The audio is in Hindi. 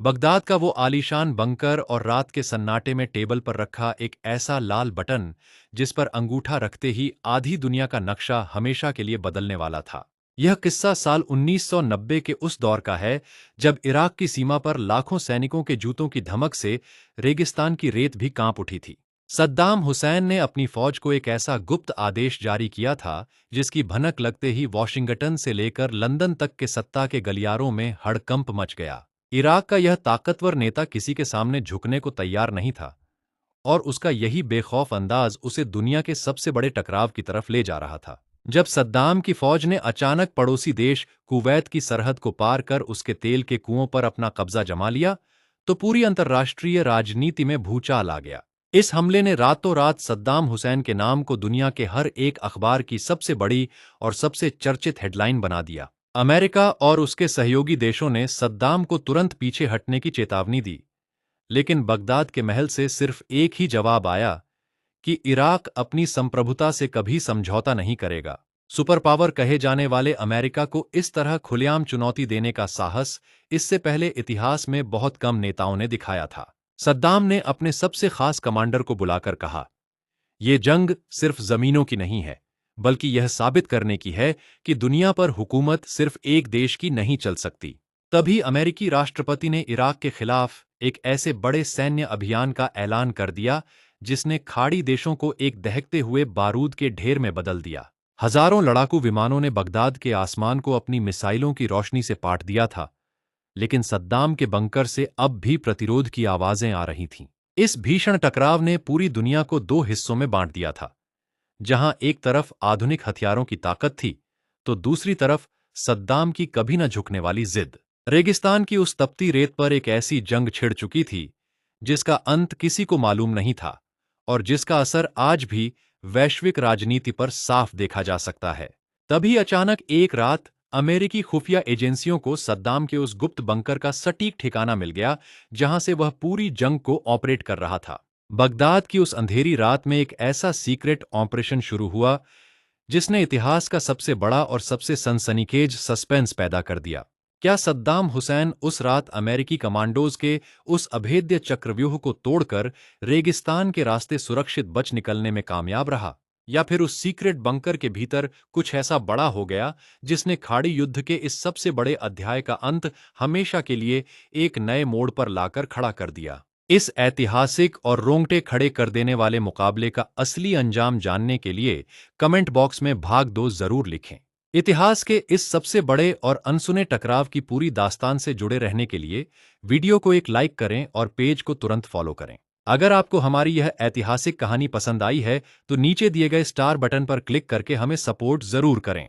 बगदाद का वो आलीशान बंकर और रात के सन्नाटे में टेबल पर रखा एक ऐसा लाल बटन जिस पर अंगूठा रखते ही आधी दुनिया का नक्शा हमेशा के लिए बदलने वाला था। यह किस्सा साल 1990 के उस दौर का है जब इराक की सीमा पर लाखों सैनिकों के जूतों की धमक से रेगिस्तान की रेत भी कांप उठी थी। सद्दाम हुसैन ने अपनी फौज को एक ऐसा गुप्त आदेश जारी किया था जिसकी भनक लगते ही वॉशिंगटन से लेकर लंदन तक के सत्ता के गलियारों में हड़कंप मच गया। इराक का यह ताकतवर नेता किसी के सामने झुकने को तैयार नहीं था और उसका यही बेखौफ अंदाज उसे दुनिया के सबसे बड़े टकराव की तरफ ले जा रहा था। जब सद्दाम की फौज ने अचानक पड़ोसी देश कुवैत की सरहद को पार कर उसके तेल के कुओं पर अपना कब्जा जमा लिया, तो पूरी अंतर्राष्ट्रीय राजनीति में भूचाल आ गया। इस हमले ने रातों रात सद्दाम हुसैन के नाम को दुनिया के हर एक अखबार की सबसे बड़ी और सबसे चर्चित हेडलाइन बना दिया। अमेरिका और उसके सहयोगी देशों ने सद्दाम को तुरंत पीछे हटने की चेतावनी दी, लेकिन बगदाद के महल से सिर्फ एक ही जवाब आया कि इराक अपनी संप्रभुता से कभी समझौता नहीं करेगा। सुपर पावर कहे जाने वाले अमेरिका को इस तरह खुलेआम चुनौती देने का साहस इससे पहले इतिहास में बहुत कम नेताओं ने दिखाया था। सद्दाम ने अपने सबसे खास कमांडर को बुलाकर कहा, "ये जंग सिर्फ जमीनों की नहीं है, बल्कि यह साबित करने की है कि दुनिया पर हुकूमत सिर्फ एक देश की नहीं चल सकती।" तभी अमेरिकी राष्ट्रपति ने इराक के खिलाफ एक ऐसे बड़े सैन्य अभियान का ऐलान कर दिया जिसने खाड़ी देशों को एक दहकते हुए बारूद के ढेर में बदल दिया। हजारों लड़ाकू विमानों ने बगदाद के आसमान को अपनी मिसाइलों की रोशनी से पाट दिया था, लेकिन सद्दाम के बंकर से अब भी प्रतिरोध की आवाजें आ रही थीं। इस भीषण टकराव ने पूरी दुनिया को दो हिस्सों में बांट दिया था, जहां एक तरफ आधुनिक हथियारों की ताकत थी, तो दूसरी तरफ सद्दाम की कभी न झुकने वाली जिद। रेगिस्तान की उस तपती रेत पर एक ऐसी जंग छिड़ चुकी थी जिसका अंत किसी को मालूम नहीं था और जिसका असर आज भी वैश्विक राजनीति पर साफ देखा जा सकता है। तभी अचानक एक रात अमेरिकी खुफिया एजेंसियों को सद्दाम के उस गुप्त बंकर का सटीक ठिकाना मिल गया जहां से वह पूरी जंग को ऑपरेट कर रहा था। बगदाद की उस अंधेरी रात में एक ऐसा सीक्रेट ऑपरेशन शुरू हुआ जिसने इतिहास का सबसे बड़ा और सबसे सनसनीखेज सस्पेंस पैदा कर दिया। क्या सद्दाम हुसैन उस रात अमेरिकी कमांडोज के उस अभेद्य चक्रव्यूह को तोड़कर रेगिस्तान के रास्ते सुरक्षित बच निकलने में कामयाब रहा, या फिर उस सीक्रेट बंकर के भीतर कुछ ऐसा बड़ा हो गया जिसने खाड़ी युद्ध के इस सबसे बड़े अध्याय का अंत हमेशा के लिए एक नए मोड़ पर लाकर खड़ा कर दिया? इस ऐतिहासिक और रोंगटे खड़े कर देने वाले मुकाबले का असली अंजाम जानने के लिए कमेंट बॉक्स में भाग 2 जरूर लिखें। इतिहास के इस सबसे बड़े और अनसुने टकराव की पूरी दास्तान से जुड़े रहने के लिए वीडियो को एक लाइक करें और पेज को तुरंत फॉलो करें। अगर आपको हमारी यह ऐतिहासिक कहानी पसंद आई है तो नीचे दिए गए स्टार बटन पर क्लिक करके हमें सपोर्ट जरूर करें।